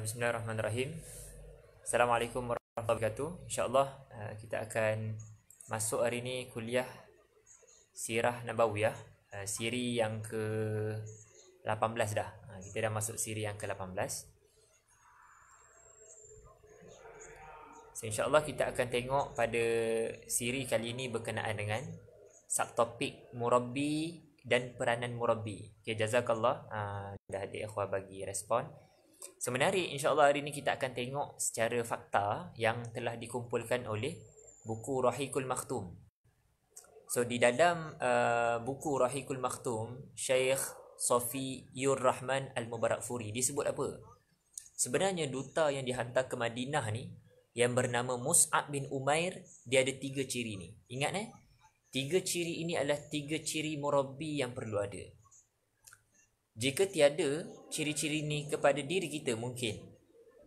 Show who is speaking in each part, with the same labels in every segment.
Speaker 1: Bismillahirrahmanirrahim. Assalamualaikum warahmatullahi wabarakatuh. InsyaAllah kita akan masuk hari ini kuliah Sirah Nabawiyah, siri yang ke-18 dah. Kita dah masuk siri yang ke-18. So, InsyaAllah kita akan tengok pada siri kali ini berkenaan dengan subtopik murabbi dan peranan murabbi. Okay, jazakallah. Dah ada ikhwah bagi respon. Sebenarnya insyaAllah hari ini kita akan tengok secara fakta yang telah dikumpulkan oleh buku Rahikul Maktum. So di dalam buku Rahikul Maktum, Syekh Safiyur Rahman Al-Mubarakfuri disebut apa? Sebenarnya duta yang dihantar ke Madinah ni yang bernama Mus'ab bin Umair, dia ada 3 ciri ni. Ingat 3 ciri ini adalah 3 ciri murabbi yang perlu ada. Jika tiada ciri-ciri ni kepada diri kita, mungkin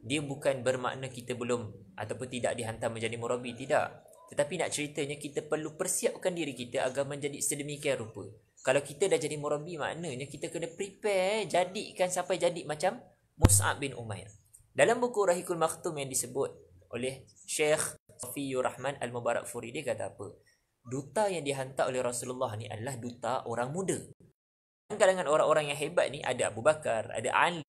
Speaker 1: dia bukan bermakna kita belum ataupun tidak dihantar menjadi murabbi, tidak. Tetapi nak ceritanya kita perlu persiapkan diri kita agar menjadi sedemikian rupa. Kalau kita dah jadi murabbi, maknanya kita kena prepare, jadikan sampai jadi macam Mus'ab bin Umair. Dalam buku Rahikul Maktum yang disebut oleh Syekh Safiyur Rahman Al-Mubarakfuri, dia kata apa? Duta yang dihantar oleh Rasulullah ni adalah duta orang muda. Kalangan orang-orang yang hebat ni ada Abu Bakar, ada Ali.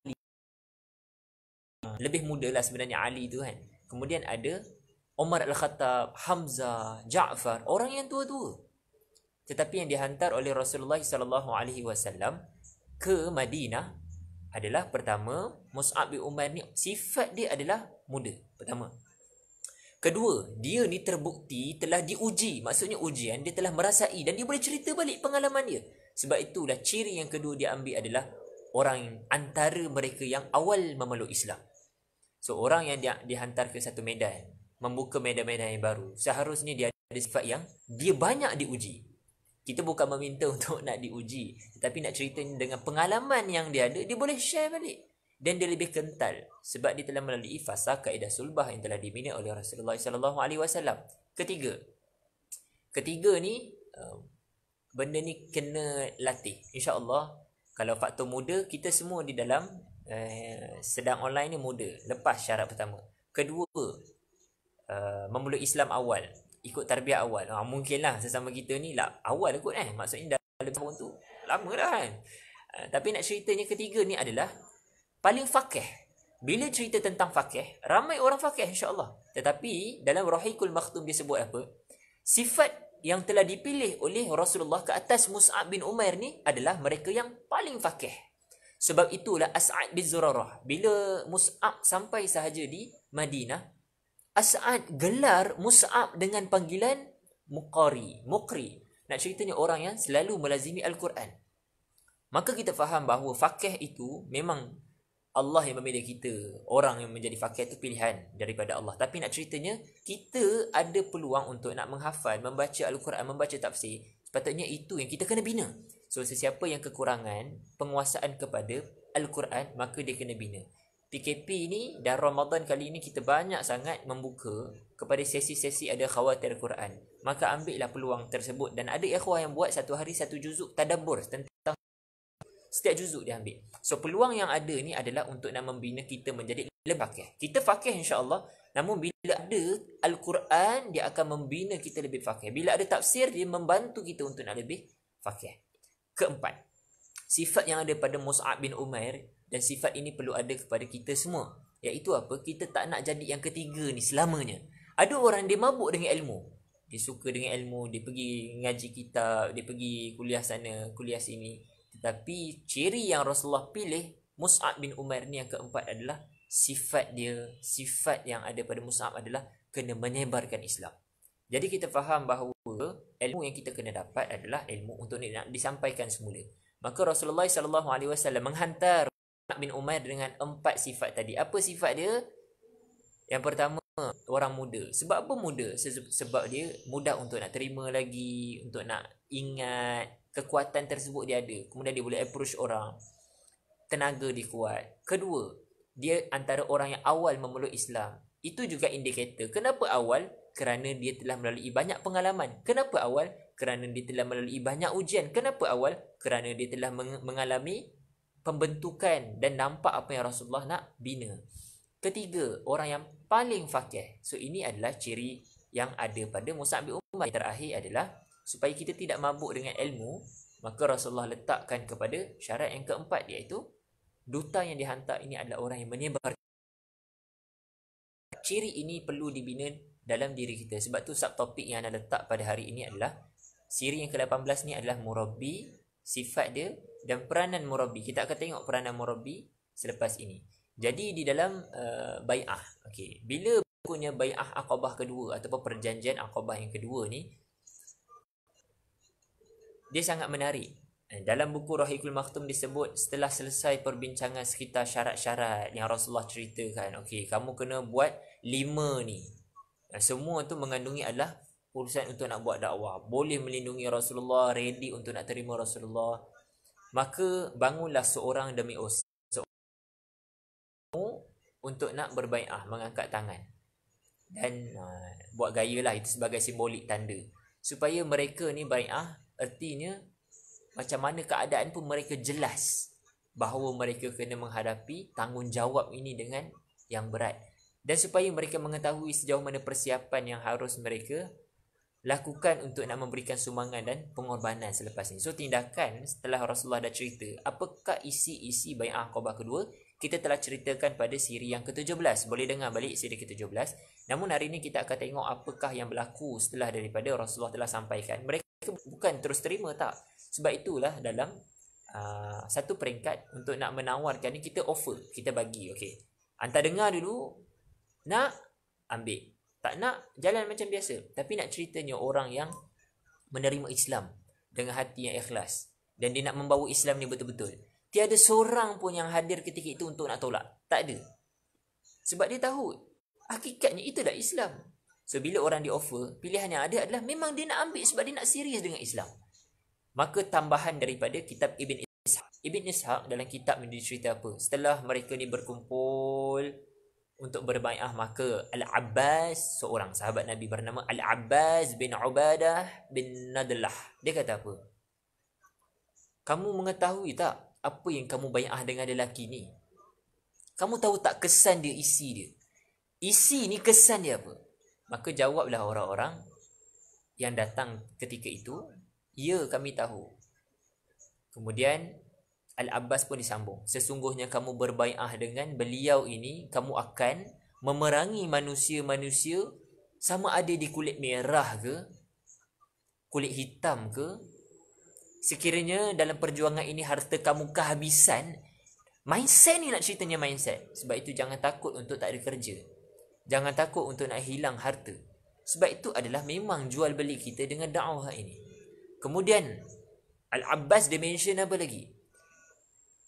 Speaker 1: Lebih muda lah sebenarnya Ali tu kan. Kemudian ada Umar Al-Khattab, Hamzah, Ja'far, orang yang tua-tua. Tetapi yang dihantar oleh Rasulullah SAW ke Madinah adalah pertama, Mus'ab bin Umair ni sifat dia adalah muda. Pertama. Kedua, dia ni terbukti telah diuji. Maksudnya ujian, dia telah merasai dan dia boleh cerita balik pengalaman dia. Sebab itulah ciri yang kedua dia ambil adalah orang antara mereka yang awal memeluk Islam. So orang yang dihantar ke satu medan, membuka medan-medan yang baru, seharusnya dia ada sifat yang dia banyak diuji. Kita bukan meminta untuk nak diuji, tetapi nak cerita dengan pengalaman yang dia ada, dia boleh share balik. Dan dia lebih kental sebab dia telah melalui fasa kaedah sulbah yang telah dibina oleh Rasulullah SAW. Ketiga ni, benda ni kena latih. InsyaAllah, kalau faktor muda, kita semua di dalam sedang online ni muda. Lepas syarat pertama. Kedua, memeluk Islam awal. Ikut tarbiyah awal. Mungkinlah sesama kita ni lah awal kot maksudnya dalam tahun tu lama dah kan. Tapi nak ceritanya ketiga ni adalah paling fakih. Bila cerita tentang fakih, ramai orang fakih insyaAllah. Tetapi dalam Rahikul Maktum dia sebut apa? Sifat yang telah dipilih oleh Rasulullah ke atas Mus'ab bin Umair ni adalah mereka yang paling fakih. Sebab itulah As'ad bin Zurarah, bila Mus'ab sampai sahaja di Madinah, As'ad gelar Mus'ab dengan panggilan Muqri. Nak ceritanya orang yang selalu melazimi Al-Quran. Maka kita faham bahawa fakih itu memang Allah yang memilih kita. Orang yang menjadi fakih itu pilihan daripada Allah. Tapi nak ceritanya, kita ada peluang untuk nak menghafal, membaca Al-Quran, membaca tafsir. Sepatutnya itu yang kita kena bina. So, sesiapa yang kekurangan penguasaan kepada Al-Quran, maka dia kena bina. PKP ni dan Ramadan kali ini kita banyak sangat membuka kepada sesi-sesi ada khawatir Quran. Maka ambillah peluang tersebut. Dan ada ikhwah yang buat satu hari satu juzuk tadabbur tentang setiap juzuk dia ambil. So peluang yang ada ni adalah untuk nak membina kita menjadi lebih fakih. Kita fakih insya-Allah, namun bila ada Al-Quran, dia akan membina kita lebih fakih. Bila ada tafsir, dia membantu kita untuk nak lebih fakih. Keempat, sifat yang ada pada Mus'ab bin Umair, dan sifat ini perlu ada kepada kita semua. Iaitu apa? Kita tak nak jadi yang ketiga ni selamanya. Ada orang dia mabuk dengan ilmu. Dia suka dengan ilmu, dia pergi ngaji kitab, dia pergi kuliah sana, kuliah sini. Tetapi ciri yang Rasulullah pilih Mus'ab bin Umair ni yang keempat adalah sifat dia, sifat yang ada pada Mus'ab adalah kena menyebarkan Islam. Jadi kita faham bahawa ilmu yang kita kena dapat adalah ilmu untuk nak disampaikan semula. Maka Rasulullah SAW menghantar Mus'ab bin Umair dengan 4 sifat tadi. Apa sifat dia? Yang pertama, orang muda. Sebab apa muda? Sebab dia mudah untuk nak terima lagi, untuk nak ingat. Kekuatan tersebut dia ada. Kemudian dia boleh approach orang. Tenaga dia kuat. Kedua, dia antara orang yang awal memeluk Islam. Itu juga indikator. Kenapa awal? Kerana dia telah melalui banyak pengalaman. Kenapa awal? Kerana dia telah melalui banyak ujian. Kenapa awal? Kerana dia telah mengalami pembentukan dan nampak apa yang Rasulullah nak bina. Ketiga, orang yang paling fakih. So ini adalah ciri yang ada pada Mus'ab bin Umair. Yang terakhir adalah supaya kita tidak mabuk dengan ilmu, maka Rasulullah letakkan kepada syarat yang keempat, iaitu duta yang dihantar ini adalah orang yang menyebar. Ciri ini perlu dibina dalam diri kita. Sebab tu subtopik yang anda letak pada hari ini adalah siri yang ke-18 ni adalah murabbi, sifat dia dan peranan murabbi. Kita akan tengok peranan murabbi selepas ini. Jadi di dalam bai'ah, okey, bila berlakunya bai'ah Aqabah kedua ataupun perjanjian Aqabah yang kedua ni, dia sangat menarik. Dalam buku Rahiqul Maktum disebut setelah selesai perbincangan sekitar syarat-syarat yang Rasulullah ceritakan, okey, kamu kena buat 5 ni. Semua tu mengandungi adalah urusan untuk nak buat dakwah, boleh melindungi Rasulullah, ready untuk nak terima Rasulullah. Maka bangunlah seorang demi untuk nak berbai'ah, mengangkat tangan dan buat gaya lah, itu sebagai simbolik tanda supaya mereka ni bai'ah. Artinya macam mana keadaan pun mereka jelas bahawa mereka kena menghadapi tanggungjawab ini dengan yang berat, dan supaya mereka mengetahui sejauh mana persiapan yang harus mereka lakukan untuk nak memberikan sumbangan dan pengorbanan selepas ini. So tindakan setelah Rasulullah dah cerita apakah isi-isi bai'ah Aqabah kedua, kita telah ceritakan pada siri yang ke-17. Boleh dengar balik siri ke-17. Namun hari ini kita akan tengok apakah yang berlaku setelah daripada Rasulullah telah sampaikan. Mereka bukan terus terima, tak. Sebab itulah dalam satu peringkat untuk nak menawarkan ni, kita offer, kita bagi. Okey, hantar dengar dulu, nak ambil, tak nak jalan macam biasa. Tapi nak ceritanya orang yang menerima Islam dengan hati yang ikhlas dan dia nak membawa Islam ni betul-betul. Tiada seorang pun yang hadir ketika itu untuk nak tolak. Tak ada. Sebab dia tahu hakikatnya itulah Islam. So bila orang di offer, pilihan yang ada adalah memang dia nak ambil sebab dia nak serius dengan Islam. Maka tambahan daripada kitab Ibn Ishaq. Ibn Ishaq dalam kitab ni dia cerita apa? Setelah mereka ni berkumpul untuk berbai'ah, maka Al-Abbas, seorang sahabat Nabi bernama Al-Abbas bin Ubadah bin Nadlah, dia kata apa? Kamu mengetahui tak apa yang kamu bai'ah dengan lelaki ni? Kamu tahu tak kesan dia, isi dia? Isi ni kesan dia apa? Maka jawablah orang-orang yang datang ketika itu, ya, kami tahu. Kemudian Al-Abbas pun disambung, sesungguhnya kamu berbai'ah dengan beliau ini, kamu akan memerangi manusia-manusia sama ada di kulit merah ke, kulit hitam ke. Sekiranya dalam perjuangan ini harta kamu kehabisan, mindset ni nak ceritanya mindset. Sebab itu jangan takut untuk tak ada kerja, jangan takut untuk nak hilang harta. Sebab itu adalah memang jual beli kita dengan dakwah ini. Kemudian Al-Abbas dia mention apa lagi?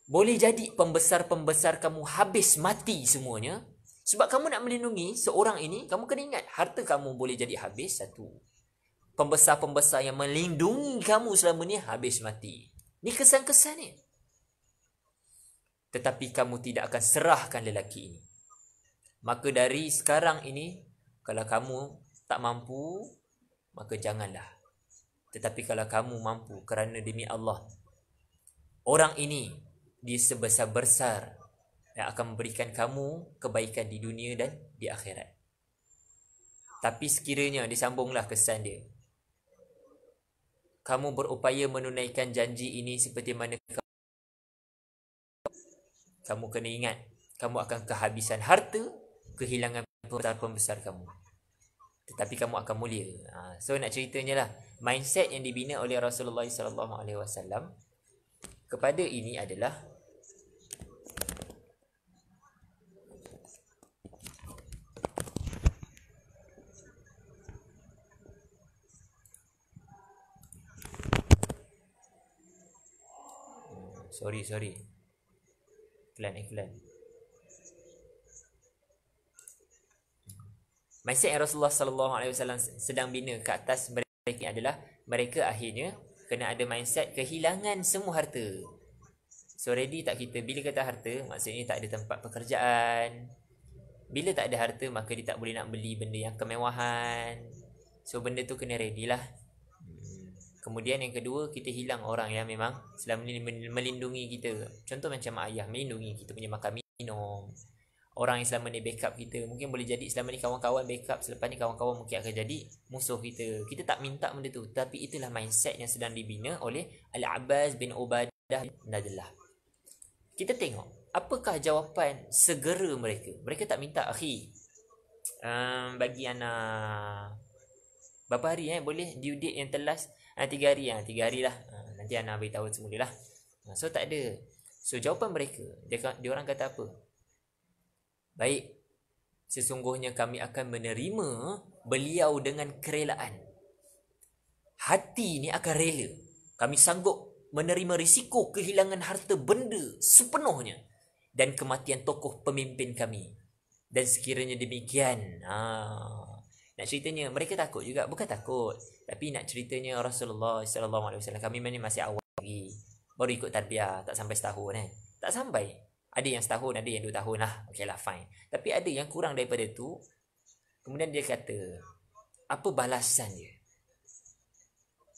Speaker 1: Boleh jadi pembesar-pembesar kamu habis mati semuanya, sebab kamu nak melindungi seorang ini, kamu kena ingat harta kamu boleh jadi habis satu. Pembesar-pembesar yang melindungi kamu selama ni habis mati. Ni kesan-kesan ni. Tetapi kamu tidak akan serahkan lelaki ini. Maka dari sekarang ini, kalau kamu tak mampu, maka janganlah. Tetapi kalau kamu mampu, kerana demi Allah, orang ini dia sebesar-besar yang akan memberikan kamu kebaikan di dunia dan di akhirat. Tapi sekiranya, disambunglah kesan dia, kamu berupaya menunaikan janji ini seperti mana kamu kena ingat, kamu akan kehabisan harta, kehilangan pembesar-pembesar kamu, tetapi kamu akan mulia. So nak ceritanya lah, mindset yang dibina oleh Rasulullah SAW kepada ini adalah sorry iklan. Mindset yang Rasulullah SAW sedang bina ke atas mereka adalah mereka akhirnya kena ada mindset kehilangan semua harta. So ready tak kita? Bila kata harta, maksudnya tak ada tempat pekerjaan. Bila tak ada harta, maka dia tak boleh nak beli benda yang kemewahan. So benda tu kena ready lah. Kemudian yang kedua, kita hilang orang yang memang selama ni melindungi kita. Contoh macam ayah melindungi kita punya makan minum. orang yang selama ni backup kita. Mungkin boleh jadi selama ni kawan-kawan backup, selepas ni kawan-kawan mungkin akan jadi musuh kita. Kita tak minta benda tu, tapi itulah mindset yang sedang dibina oleh Al-Abbas bin Ubadah bin Nadillah. Kita tengok apakah jawapan segera mereka. Mereka tak minta, akhi, bagi anak berapa hari boleh due date yang telas? 3 hari. 3 hari lah. Nanti anak beritahu semula lah. So tak ada. So jawapan mereka, dia orang kata apa? Baik, sesungguhnya kami akan menerima beliau dengan kerelaan. Hati ni akan rela. Kami sanggup menerima risiko kehilangan harta benda sepenuhnya dan kematian tokoh pemimpin kami. Dan sekiranya demikian, nak ceritanya mereka takut juga, bukan takut, tapi nak ceritanya Rasulullah SAW, kami masih awal lagi, baru ikut tarbiyah, tak sampai setahun tak sampai. Ada yang setahun, ada yang 2 tahun lah, okey lah, fine. Tapi ada yang kurang daripada tu. Kemudian dia kata, apa balasan dia?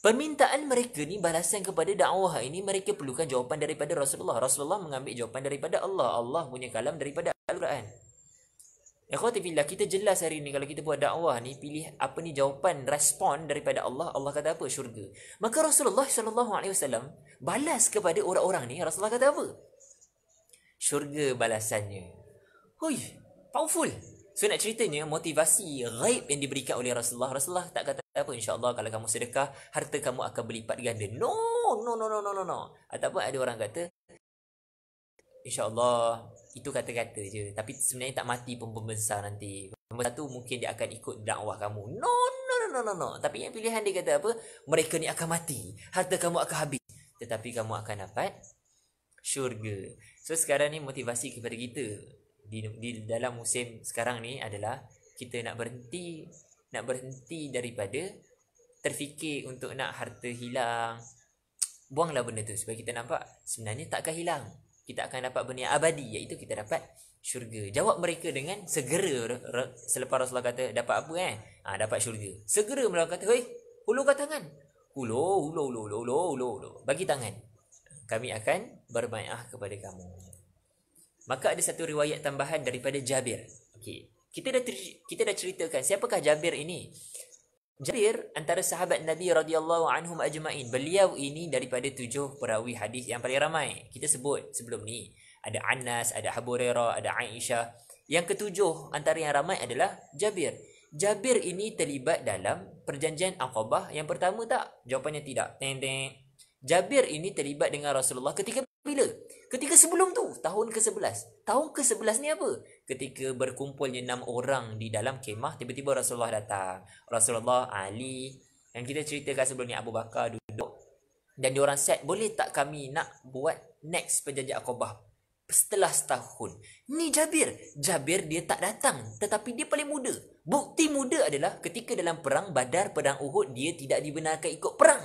Speaker 1: Permintaan mereka ni, balasan kepada dakwah ini, mereka perlukan jawapan daripada Rasulullah. Rasulullah mengambil jawapan daripada Allah. Allah punya kalam daripada Al-Quran. Ikhwati fillah, kita jelas hari ni kalau kita buat dakwah ni, pilih apa ni jawapan, respon daripada Allah. Allah kata apa? Syurga. Maka Rasulullah SAW balas kepada orang-orang ni. Rasulullah kata apa? Syurga balasannya. Hui, powerful. So nak ceritanya, motivasi ghaib yang diberikan oleh Rasulullah. Rasulullah tak kata apa, insya-Allah kalau kamu sedekah, harta kamu akan berlipat ganda. No. Ataupun ada orang kata, InsyaAllah, itu kata-kata je. Tapi sebenarnya tak mati pun pembesar nanti. Pembesar tu mungkin dia akan ikut dakwah kamu. No. Tapi yang pilihan dia kata apa? Mereka ni akan mati. Harta kamu akan habis. Tetapi kamu akan dapat syurga. So sekarang ni motivasi kepada kita di dalam musim sekarang ni adalah kita nak berhenti daripada terfikir untuk nak harta hilang. Buanglah benda tu supaya kita nampak sebenarnya takkan hilang. Kita akan dapat benda yang abadi, iaitu kita dapat syurga. Jawab mereka dengan segera. Selepas Rasulullah kata, dapat apa dapat syurga. Segera mereka kata, hei, hulurkan tangan. Hulur. Bagi tangan. Kami akan berbai'ah kepada kamu. Maka ada satu riwayat tambahan daripada Jabir. Okay. Kita dah ceritakan siapakah Jabir ini. Jabir antara sahabat Nabi radhiyallahu anhum ajma'in. Beliau ini daripada 7 perawi hadis yang paling ramai. Kita sebut sebelum ni. Ada Anas, ada Abu Hurairah, ada Aisyah. Yang ketujuh antara yang ramai adalah Jabir. Jabir ini terlibat dalam perjanjian Aqabah yang pertama tak? Jawapannya tidak. Jabir ini terlibat dengan Rasulullah ketika bila? Ketika sebelum tu, tahun ke-11. Tahun ke-11 ni apa? Ketika berkumpulnya 6 orang di dalam kemah, tiba-tiba Rasulullah datang. Rasulullah, Ali, yang kita ceritakan sebelum ni, Abu Bakar duduk. Dan diorang set, boleh tak kami nak buat next perjanjian Aqabah setelah setahun? Ni Jabir. Jabir dia tak datang, tetapi dia paling muda. Bukti muda adalah ketika dalam perang Badar, perang Uhud, dia tidak dibenarkan ikut perang.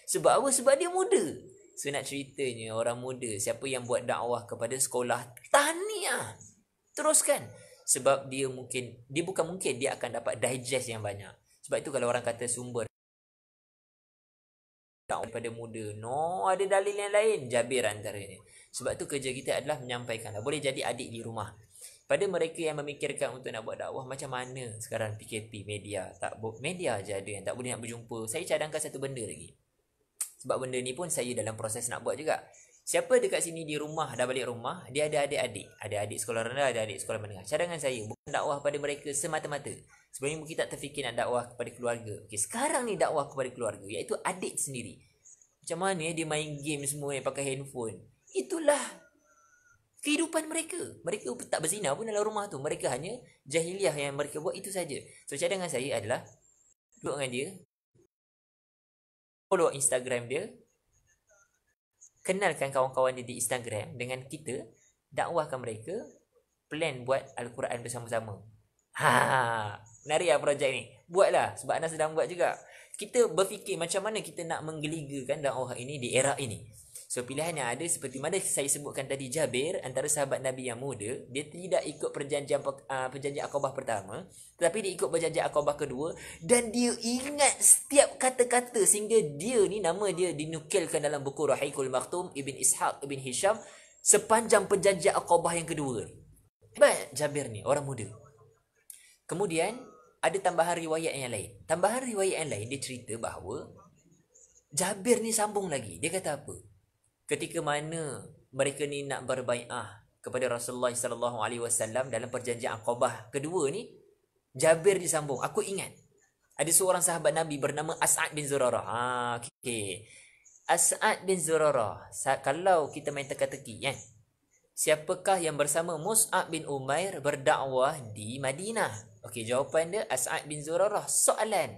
Speaker 1: Sebab apa? Sebab dia muda. So nak ceritanya, orang muda, siapa yang buat dakwah kepada sekolah, tahniah, teruskan. Sebab dia akan dapat digest yang banyak. Sebab itu kalau orang kata sumber dakwah daripada muda, no, ada dalil yang lain. Jabir antaranya. Sebab tu kerja kita adalah menyampaikan. Boleh jadi adik di rumah. Pada mereka yang memikirkan untuk nak buat dakwah, macam mana sekarang PKP, media je ada yang tak boleh nak berjumpa. Saya cadangkan satu benda lagi. Sebab benda ni pun saya dalam proses nak buat juga. Siapa dekat sini di rumah, dah balik rumah, dia ada adik-adik. Ada adik sekolah rendah, ada adik sekolah menengah. Cadangan saya, bukan dakwah pada mereka semata-mata. Sebenarnya mungkin tak terfikir nak dakwah kepada keluarga. Okay, sekarang ni dakwah kepada keluarga, iaitu adik sendiri. Macam mana dia main game semua yang pakai handphone. Itulah kehidupan mereka. Mereka tak berzina pun dalam rumah tu. Mereka hanya jahiliah yang mereka buat, itu saja. So cadangan saya adalah duduk dengan dia, follow Instagram dia, kenalkan kawan-kawan dia di Instagram dengan kita, dakwahkan mereka, plan buat Al-Quran bersama-sama. Menarik lah projek ni. Buatlah, sebab Anas sedang buat juga. Kita berfikir macam mana kita nak menggeligakan dakwah ini di era ini. So pilihan yang ada seperti mana saya sebutkan tadi, Jabir antara sahabat Nabi yang muda, dia tidak ikut perjanjian Aqabah pertama, tetapi dia ikut perjanjian Aqabah kedua, dan dia ingat setiap kata-kata sehingga dia ni, nama dia dinukilkan dalam buku Rahiqul Maktum Ibn Ishaq Ibn Hisham sepanjang perjanjian Aqabah yang kedua. Hebat Jabir ni, orang muda. Kemudian ada tambahan riwayat yang lain. Tambahan riwayat yang lain dia cerita bahawa Jabir ni sambung lagi. Dia kata apa? Ketika mana mereka ni nak berbai'ah kepada Rasulullah sallallahu alaihi wasallam dalam perjanjian Aqabah kedua ni, Jabir disambung. Aku ingat ada seorang sahabat Nabi bernama As'ad bin Zurarah. Okey. As'ad bin Zurarah. Kalau kita main teka-teki kan. Siapakah yang bersama Mus'ab bin Umair berdakwah di Madinah? Okey, jawapan dia As'ad bin Zurarah. Soalan,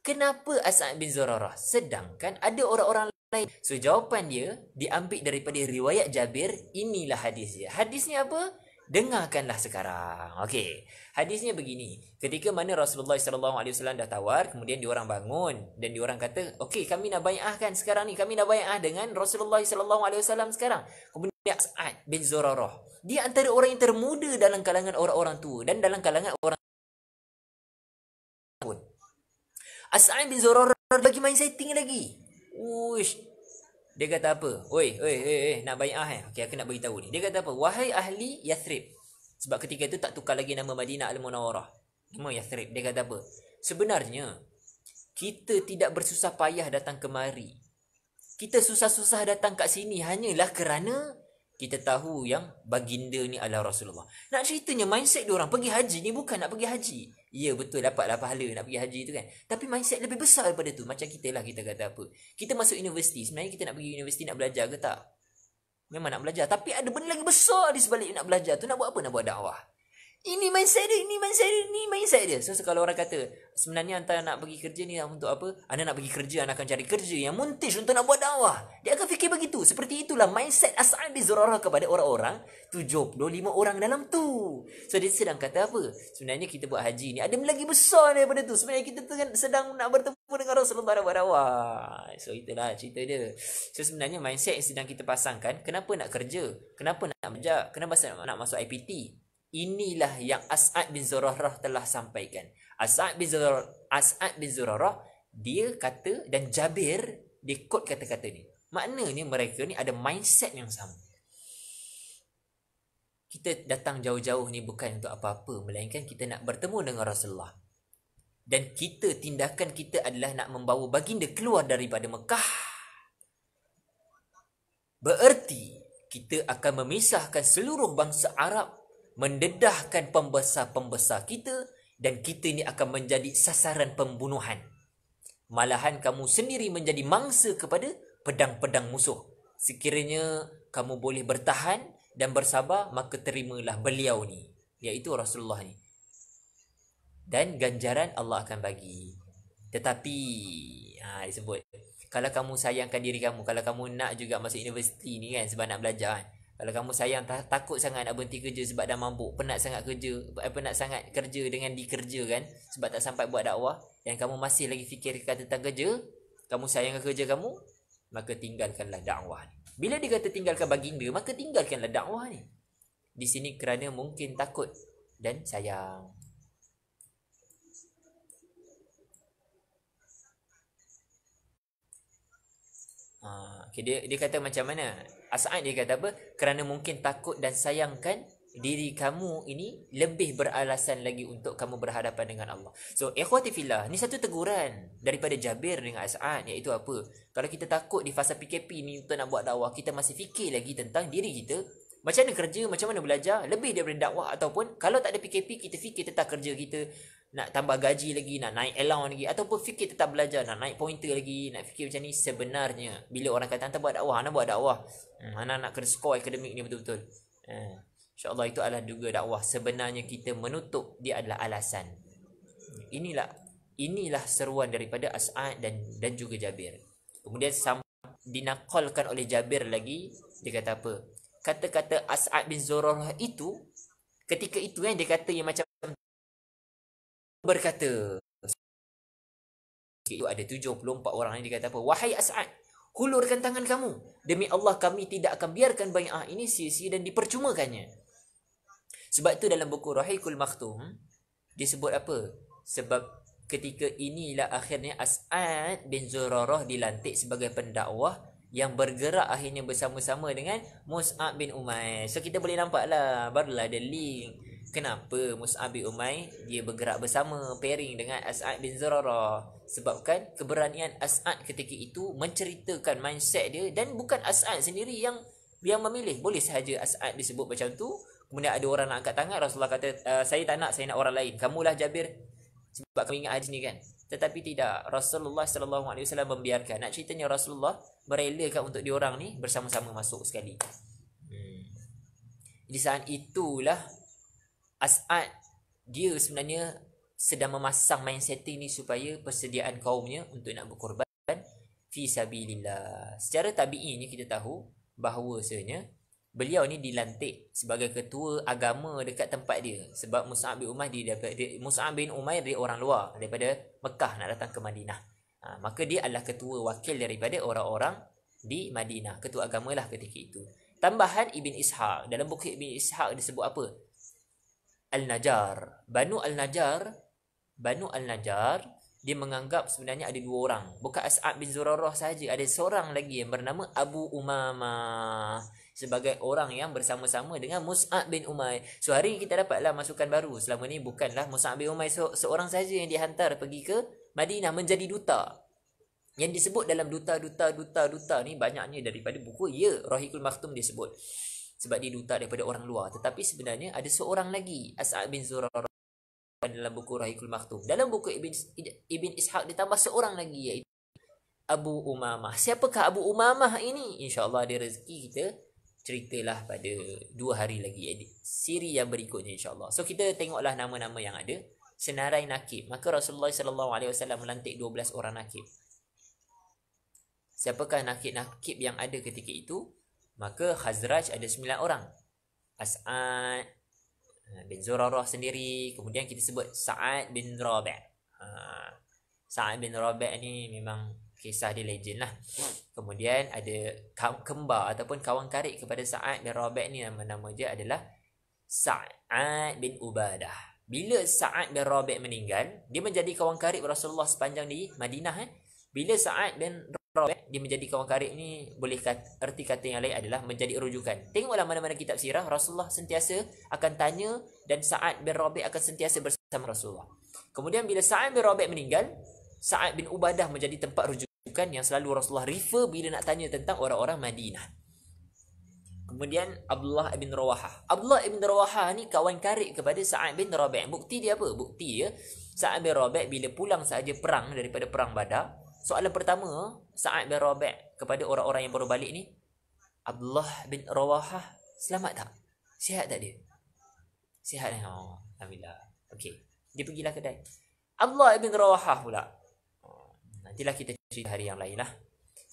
Speaker 1: kenapa As'ad bin Zurarah sedangkan ada orang-orang lain? So jawapan dia diambil daripada riwayat Jabir. Inilah hadis dia. Hadisnya apa? Dengarkanlah sekarang. Okey. Hadisnya begini. Ketika mana Rasulullah sallallahu alaihi wasallam dah tawar, kemudian diorang bangun dan diorang kata, "Okey, kami nak bai'ah kan sekarang ni. Kami nak bai'ah dengan Rasulullah sallallahu alaihi wasallam sekarang." Kemudian As'ad bin Zurarah, dia antara orang yang termuda dalam kalangan orang-orang tua dan dalam kalangan orang pun. As'ad bin Zurarah bagi main setting lagi. Uish. Dia kata apa? Oi, nak bai'ah Okey, aku nak beritahu ni. Dia kata apa? Wahai ahli Yathrib. Sebab ketika itu tak tukar lagi nama Madinah Al-Munawwarah. Nama Yathrib. Dia kata apa? Sebenarnya kita tidak bersusah payah datang kemari. Kita susah-susah datang kat sini hanyalah kerana kita tahu yang baginda ni adalah Rasulullah. Nak ceritanya mindset diorang pergi haji ni bukan nak pergi haji. Ya betul, dapatlah pahala nak pergi haji tu kan. Tapi mindset lebih besar daripada tu. Macam kita lah, kita kata apa. Kita masuk universiti, sebenarnya kita nak pergi universiti nak belajar ke tak? Memang nak belajar. Tapi ada benda lagi besar di sebalik nak belajar tu. Nak buat apa? Nak buat dakwah. Ini mindset dia, ini mindset dia. So kalau orang kata, sebenarnya antara nak pergi kerja ni untuk apa? Anda nak pergi kerja, anda akan cari kerja yang muntis untuk nak buat dakwah. Dia akan fikir begitu. Seperti itulah mindset As'ad bin Zurarah kepada orang-orang 75 orang dalam tu. So dia sedang kata apa? Sebenarnya kita buat haji ni ada lagi besar daripada tu. Sebenarnya kita sedang nak bertemu dengan Rasulullah SAW. So itulah cerita dia. So sebenarnya mindset yang sedang kita pasangkan, kenapa nak kerja? Kenapa nak belajar? Kenapa nak masuk IPT? Inilah yang As'ad bin Zurarah telah sampaikan. As'ad bin Zurarah dia kata, dan Jabir dia quote kata-kata ni. Maknanya mereka ni ada mindset yang sama. Kita datang jauh-jauh ni bukan untuk apa-apa, melainkan kita nak bertemu dengan Rasulullah. Dan tindakan kita adalah nak membawa baginda keluar daripada Mekah. Bererti kita akan memisahkan seluruh bangsa Arab, mendedahkan pembesar-pembesar kita, dan kita ni akan menjadi sasaran pembunuhan. Malahan kamu sendiri menjadi mangsa kepada pedang-pedang musuh. Sekiranya kamu boleh bertahan dan bersabar, maka terimalah beliau ni, iaitu Rasulullah ni. Dan ganjaran Allah akan bagi. Tetapi disebut, kalau kamu sayangkan diri kamu, kalau kamu nak juga masuk universiti ni kan, sebab nak belajar kan, kalau kamu sayang, takut sangat nak berhenti kerja sebab dah mabuk, penat sangat kerja dengan dikerjakan sebab tak sampai buat dakwah, dan kamu masih lagi fikirkan tentang kerja, kamu sayangkan kerja kamu, maka tinggalkanlah dakwah ni. Bila dia kata tinggalkan baginda, maka tinggalkanlah dakwah ni. Di sini kerana mungkin takut dan sayang. Okay, dia kata macam mana? As'ad dia kata apa? Kerana mungkin takut dan sayangkan diri kamu ini lebih beralasan lagi untuk kamu berhadapan dengan Allah. So, ikhwati fillah, ni satu teguran daripada Jabir dengan As'ad, iaitu apa? Kalau kita takut di fasa PKP ni untuk nak buat dakwah, kita masih fikir lagi tentang diri kita. Macam mana kerja, macam mana belajar, lebih daripada dakwah, ataupun kalau tak ada PKP, kita fikir tentang kerja kita, nak tambah gaji lagi, nak naik allowance lagi, ataupun fikir tetap belajar, nak naik pointer lagi, nak fikir macam ni. Sebenarnya bila orang kata anda buat dakwah, anda nak kena score akademik ni betul-betul, InsyaAllah itu adalah juga dakwah. Sebenarnya kita menutup, dia adalah alasan. Inilah seruan daripada As'ad dan juga Jabir. Kemudian dinakalkan oleh Jabir lagi, dia kata apa? Kata-kata As'ad bin Zurarah itu ketika itu dia kata yang macam berkata, itu ada 74 orang yang dikata apa? Wahai As'ad, hulurkan tangan kamu. Demi Allah kami tidak akan biarkan bai'ah ini sia-sia dan dipercumakannya. Sebab itu dalam buku Rahiqul Makhtum disebut apa? Sebab ketika inilah akhirnya As'ad bin Zurarah dilantik sebagai pendakwah yang bergerak akhirnya bersama-sama dengan Mus'ab bin Umair. So kita boleh nampak lah, barulah ada link kenapa Mus'ab bin Umair dia bergerak bersama pairing dengan As'ad bin Zurarah. Sebabkan keberanian As'ad ketika itu menceritakan mindset dia, dan bukan As'ad sendiri yang memilih. Boleh sahaja As'ad disebut macam tu, kemudian ada orang nak angkat tangan, Rasulullah kata saya tak nak, saya nak orang lain, kamulah Jabir, sebab kamu ingat hadis ni kan. Tetapi tidak, Rasulullah SAW membiarkan. Nak ceritanya Rasulullah merelakan untuk diorang ni bersama-sama masuk sekali. Di saat itulah As'ad dia sebenarnya sedang memasang main setting ni supaya persediaan kaumnya untuk nak berkorban fi sabilillah. Secara tabi'inya kita tahu bahawasanya beliau ni dilantik sebagai ketua agama dekat tempat dia, sebab Mus'ab bin Umair dia orang luar daripada Mekah nak datang ke Madinah. Maka dia adalah ketua wakil daripada orang-orang di Madinah, ketua agama lah ketika itu. Tambahan Ibn Ishaq, dalam buku Ibn Ishaq disebut apa? Al-Najjar. Banu Al-Najjar dia menganggap sebenarnya ada dua orang, bukan As'ad bin Zurarah saja, ada seorang lagi yang bernama Abu Umamah sebagai orang yang bersama-sama dengan Mus'ab bin Umair. So hari kita dapatlah masukan baru. Selama ni bukanlah Mus'ab bin Umair seorang saja yang dihantar pergi ke Madinah menjadi duta. Yang disebut dalam duta ni banyaknya daripada buku Rahiqul Maktum dia sebut, sebab dia duta daripada orang luar. Tetapi sebenarnya ada seorang lagi, As'ad bin Zurarah, dalam buku Rahiqul Maktum. Dalam buku Ibn Ishaq ditambah seorang lagi, iaitu Abu Umamah. Siapakah Abu Umamah ini? InsyaAllah ada rezeki kita ceritalah pada 2 hari lagi, siri yang berikutnya insyaAllah. So kita tengoklah nama-nama yang ada. Senarai nakib, maka Rasulullah SAW melantik 12 orang nakib. Siapakah nakib-nakib yang ada ketika itu? Maka Khazraj ada 9 orang. As'ad bin Zurarah sendiri. Kemudian kita sebut Sa'ad bin Rabi'. Sa'ad bin Rabi' ni memang kisah dia legend lah. Kemudian ada kembar ataupun kawan karib kepada Sa'ad bin Rabi' ni, nama dia adalah Sa'ad bin Ubadah. Bila Sa'ad bin Rabi' meninggal, dia menjadi kawan karib Rasulullah sepanjang di Madinah. Bila Sa'ad bin Rabi' dia menjadi kawan karib ni, boleh erti kata yang lain adalah menjadi rujukan. Tengoklah mana-mana kitab sirah, Rasulullah sentiasa akan tanya, dan Sa'ad bin Rabi' akan sentiasa bersama Rasulullah. Kemudian bila Sa'ad bin Rabi' meninggal, Sa'ad bin Ubadah menjadi tempat rujukan yang selalu Rasulullah refer bila nak tanya tentang orang-orang Madinah. Kemudian Abdullah bin Rawahah. Abdullah bin Rawahah ni kawan karib kepada Sa'ad bin Rabi'. Bukti dia apa? Bukti dia Sa'ad bin Rabi' bila pulang sahaja perang daripada perang Badar, soalan pertama Sa'ad bin Rabi' kepada orang-orang yang baru balik ni, Abdullah bin Rawahah selamat tak? Sihat tak dia? Sihat. Alhamdulillah. Okey. Dia pergilah kedai. Abdullah bin Rawahah pula, nantilah kita cerita hari yang lain lah.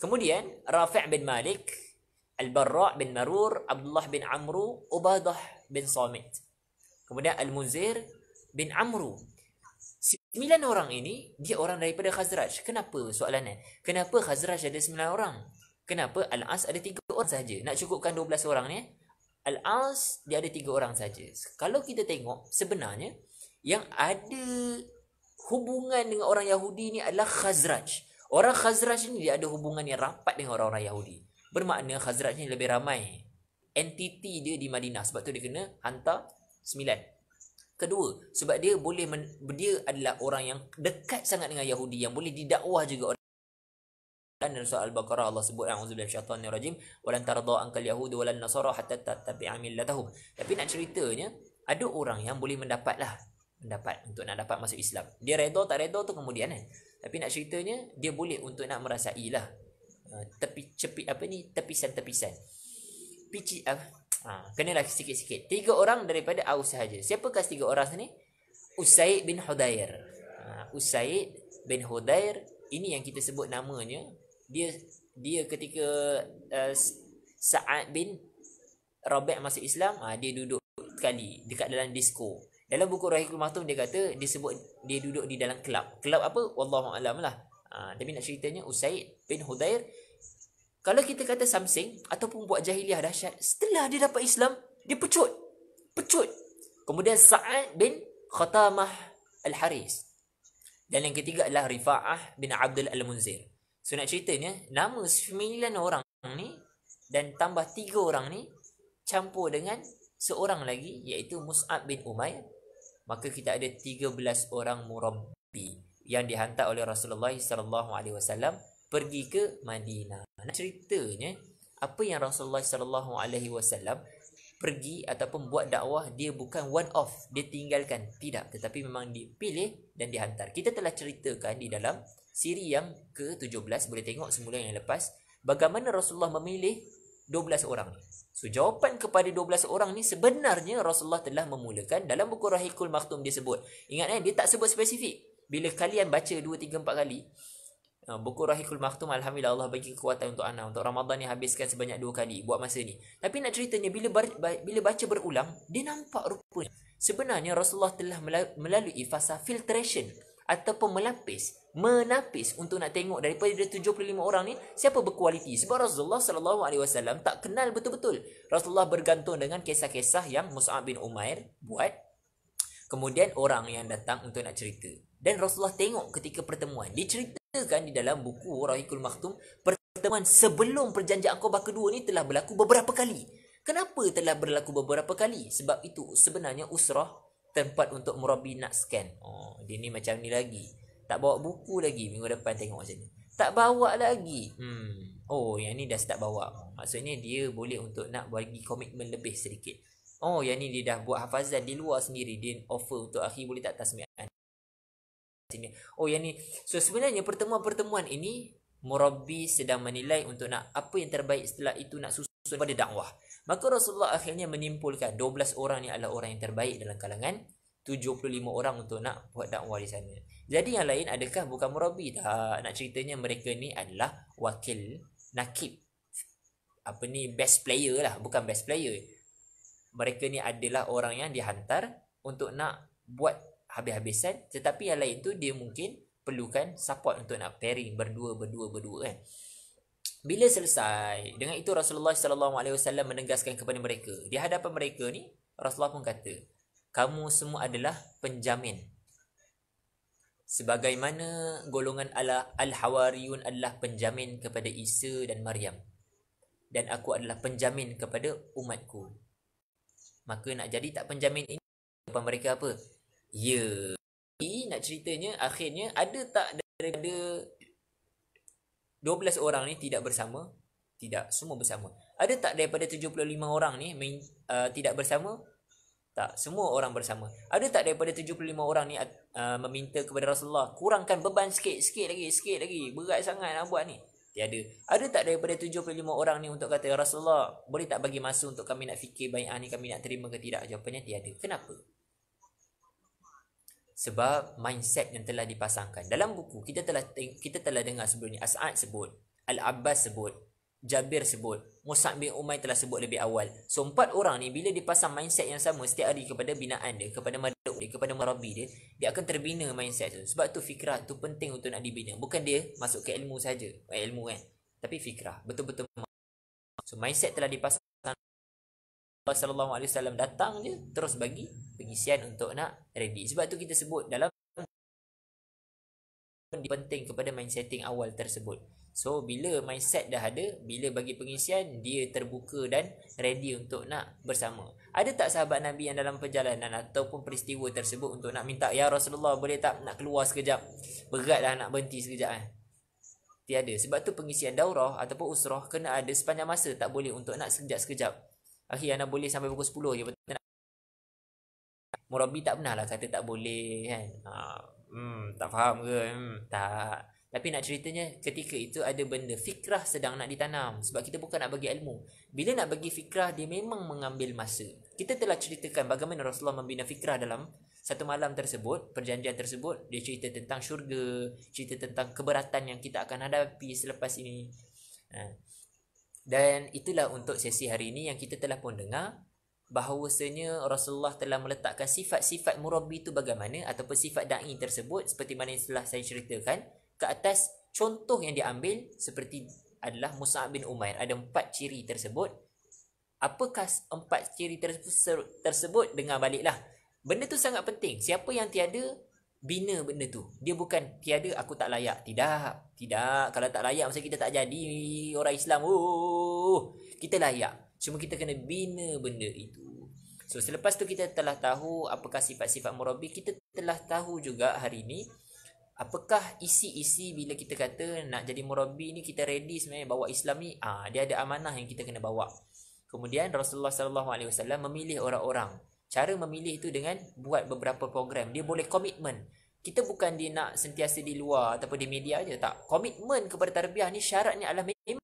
Speaker 1: Kemudian Rafi' bin Malik, Al-Barra' bin Marur, Abdullah bin Amru, Ubadah bin Samit. Kemudian Al-Muzir bin Amru. 9 orang ini dia orang daripada Khazraj. Kenapa soalannya? Kenapa Khazraj ada 9 orang? Kenapa Al-As ada 3 orang saja? Nak cukupkan 12 orang ni, Al-As dia ada 3 orang saja. Kalau kita tengok sebenarnya yang ada hubungan dengan orang Yahudi ni adalah Khazraj. Orang Khazraj ni dia ada hubungan yang rapat dengan orang-orang Yahudi. Bermakna Khazraj ni lebih ramai entiti dia di Madinah, sebab tu dia kena hantar 9. Kedua, sebab dia dia adalah orang yang dekat sangat dengan Yahudi, yang boleh didakwah juga. Dalam surah Al-Baqarah Allah sebut a'udzubillahi minasyaitonir rajim, walan tardha ankal yahudu walan nasara hatta tattabi'a millatahum. Tapi nak ceritanya ada orang yang boleh mendapat untuk nak dapat masuk Islam. Dia redha tak redha tu kemudian kan. Tapi nak ceritanya dia boleh untuk nak merasailah tepisan-tepisan. Kenalah sikit-sikit. 3 orang daripada Aus sahaja. Siapakah 3 orang ni? Usaid bin Hudair. Usaid bin Hudair ini yang kita sebut namanya. Dia ketika Sa'ad bin Rabi' masuk Islam, dia duduk sekali dekat dalam disko. Dalam buku Rahiqul Maktum dia kata dia duduk di dalam kelab. Kelab apa? Wallahu a'lam lah. Tapi nak ceritanya Usaid bin Hudair, kalau kita kata samsing ataupun buat jahiliah dahsyat, setelah dia dapat Islam, dia pecut. Kemudian Sa'ad bin Khatamah Al-Haris. Dan yang ketiga adalah Rifa'ah bin Abdul Al-Munzir. So nak ceritanya, nama 9 orang ni dan tambah 3 orang ni campur dengan seorang lagi iaitu Mus'ab bin Umair, maka kita ada 13 orang murabbi yang dihantar oleh Rasulullah sallallahu alaihi wasallam pergi ke Madinah. Nah, ceritanya apa yang Rasulullah sallallahu alaihi wasallam pergi ataupun buat dakwah, dia bukan one off, dia tinggalkan, tidak, tetapi memang dipilih dan dihantar. Kita telah ceritakan di dalam siri yang ke-17, boleh tengok semula yang lepas, bagaimana Rasulullah memilih 12 orang ni. So jawapan kepada 12 orang ni sebenarnya Rasulullah telah memulakan dalam buku Rahikul Maktum dia sebut. Ingat dia tak sebut spesifik. Bila kalian baca 2, 3, 4 kali buku Rahikul Maktum, alhamdulillah Allah bagi kekuatan untuk ana untuk Ramadan ni habiskan sebanyak 2 kali buat masa ni. Tapi nak ceritanya bila baca berulang, dia nampak rupanya sebenarnya Rasulullah telah melalui fasa filtration ataupun menapis untuk nak tengok daripada 75 orang ni siapa berkualiti. Sebab Rasulullah sallallahu alaihi wasallam tak kenal betul-betul. Rasulullah bergantung dengan kisah-kisah yang Mus'ab bin Umair buat, kemudian orang yang datang untuk nak cerita. Dan Rasulullah tengok ketika pertemuan, diceritakan di dalam buku Rahikul Maktum, pertemuan sebelum perjanjian Aqabah kedua ni telah berlaku beberapa kali. Kenapa telah berlaku beberapa kali? Sebab itu sebenarnya usrah, tempat untuk murabbi nak scan. Dia ni macam ni lagi. Tak bawa buku lagi, minggu depan tengok macam ni. Tak bawa lagi. Yang ni dah start bawa. Maksudnya dia boleh untuk nak bagi komitmen lebih sedikit. Yang ni dia dah buat hafazan di luar sendiri. Dia offer untuk akhi boleh tak tasmi'an. Yang ni. So sebenarnya pertemuan-pertemuan ini murabbi sedang menilai untuk nak apa yang terbaik setelah itu nak susun pada dakwah. Maka Rasulullah akhirnya menyimpulkan 12 orang ni adalah orang yang terbaik dalam kalangan 75 orang untuk nak buat dakwah di sana. Jadi yang lain adakah bukan murabbi? Tak. Nak ceritanya mereka ni adalah wakil, nakib. Best player lah. Bukan best player. Mereka ni adalah orang yang dihantar untuk nak buat habis-habisan. Tetapi yang lain tu dia mungkin perlukan support untuk nak pairing berdua kan. Bila selesai, dengan itu Rasulullah SAW menegaskan kepada mereka. Di hadapan mereka ni, Rasulullah pun kata, kamu semua adalah penjamin. Sebagaimana golongan Al-Hawariyun adalah penjamin kepada Isa dan Maryam. Dan aku adalah penjamin kepada umatku. Maka nak jadi tak penjamin ini, depan mereka apa? Ya. Nak ceritanya, akhirnya ada tak daripada 12 orang ni tidak bersama? Tidak, semua bersama. Ada tak daripada 75 orang ni tidak bersama? Tak, semua orang bersama. Ada tak daripada 75 orang ni meminta kepada Rasulullah, kurangkan beban sikit lagi. Berat sangat nak buat ni. Tiada. Ada tak daripada 75 orang ni untuk kata, Rasulullah, boleh tak bagi masa untuk kami nak fikir bai'ah ni, kami nak terima ke tidak? Jawapannya tiada. Kenapa? Sebab mindset yang telah dipasangkan. Dalam buku kita telah dengar sebelum ni, As'ad sebut, Al-Abbas sebut, Jabir sebut, Mus'ab bin Umair telah sebut lebih awal. So 4 orang ni bila dipasang mindset yang sama setiap hari kepada binaan dia, kepada maduk dia, kepada murabbi dia akan terbina mindset tu. Sebab tu fikrah tu penting untuk nak dibina. Bukan dia masuk ke ilmu saja, ilmu kan, tapi fikrah betul-betul. So mindset telah dipasang. Allah sallallahu alaihi wasallam datang je terus bagi pengisian untuk nak ready. Sebab tu kita sebut dalam penting kepada mindsetting awal tersebut. So bila mindset dah ada, bila bagi pengisian, dia terbuka dan ready untuk nak bersama. Ada tak sahabat Nabi yang dalam perjalanan ataupun peristiwa tersebut untuk nak minta, ya Rasulullah boleh tak nak keluar sekejap, beratlah nak berhenti sekejap Tiada. Sebab tu pengisian daurah ataupun usrah kena ada sepanjang masa, tak boleh untuk nak sekejap-sekejap. Akhir anak boleh sampai pukul 10 je. Betul tak? Murabbi tak pernah lah kata tak boleh kan. Tak faham ke? Tak. Tapi nak ceritanya ketika itu ada benda fikrah sedang nak ditanam. Sebab kita bukan nak bagi ilmu. Bila nak bagi fikrah, dia memang mengambil masa. Kita telah ceritakan bagaimana Rasulullah membina fikrah dalam satu malam tersebut, perjanjian tersebut. Dia cerita tentang syurga, cerita tentang keberatan yang kita akan hadapi selepas ini. Dan itulah untuk sesi hari ini yang kita telah pun dengar bahawasanya Rasulullah telah meletakkan sifat-sifat murabbi itu bagaimana, ataupun sifat da'i tersebut seperti mana yang telah saya ceritakan ke atas. Contoh yang diambil seperti adalah Mus'ab bin Umair. Ada 4 ciri tersebut. Apakah 4 ciri tersebut? Dengar baliklah. Benda tu sangat penting. Siapa yang tiada bina benda tu. Dia bukan tiada aku tak layak. Tidak. Tidak. Kalau tak layak masa kita tak jadi orang Islam. Oh, kita layak. Cuma kita kena bina benda itu. So selepas tu kita telah tahu apakah sifat-sifat murabbi, kita telah tahu juga hari ini apakah isi-isi bila kita kata nak jadi murabbi ni, kita ready sebenarnya bawa Islam ni. Dia ada amanah yang kita kena bawa. Kemudian Rasulullah sallallahu alaihi wasallam memilih orang-orang. Cara memilih itu dengan buat beberapa program. Dia boleh komitmen. Kita bukan dia nak sentiasa di luar ataupun di media aja, tak. Komitmen kepada tarbiyah ni syaratnya adalah memang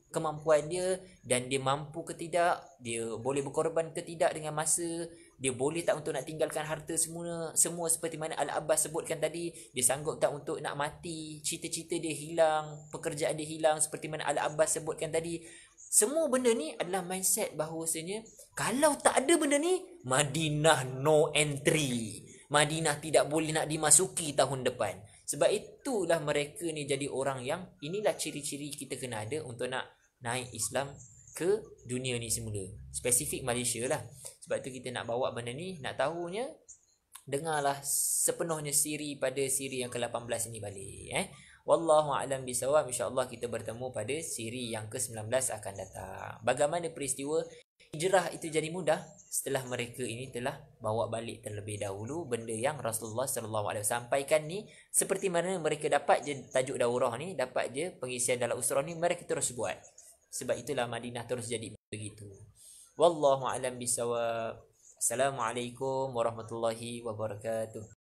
Speaker 1: kemampuan dia dan dia mampu ke tidak, dia boleh berkorban ke tidak dengan masa, dia boleh tak untuk nak tinggalkan harta semua seperti mana Al-Abbas sebutkan tadi, dia sanggup tak untuk nak mati, cita-cita dia hilang, pekerjaan dia hilang seperti mana Al-Abbas sebutkan tadi. Semua benda ni adalah mindset bahawasanya kalau tak ada benda ni, Madinah no entry. Madinah tidak boleh nak dimasuki tahun depan. Sebab itulah mereka ni jadi orang yang, inilah ciri-ciri kita kena ada untuk nak naik Islam ke dunia ni semula. Spesifik Malaysia lah. Sebab tu kita nak bawa benda ni, nak tahunya, dengarlah sepenuhnya siri pada siri yang ke-18 ini balik. Wallahu a'lam bisawab. InsyaAllah kita bertemu pada siri yang ke-19 akan datang. Bagaimana peristiwa hijrah itu jadi mudah setelah mereka ini telah bawa balik terlebih dahulu benda yang Rasulullah SAW sampaikan ni. Seperti mana mereka dapat je tajuk daurah ni, dapat je pengisian dalam usrah ni, mereka terus buat. Sebab itulah Madinah terus jadi begitu. Wallahu a'lam bisawab. Assalamualaikum warahmatullahi wabarakatuh.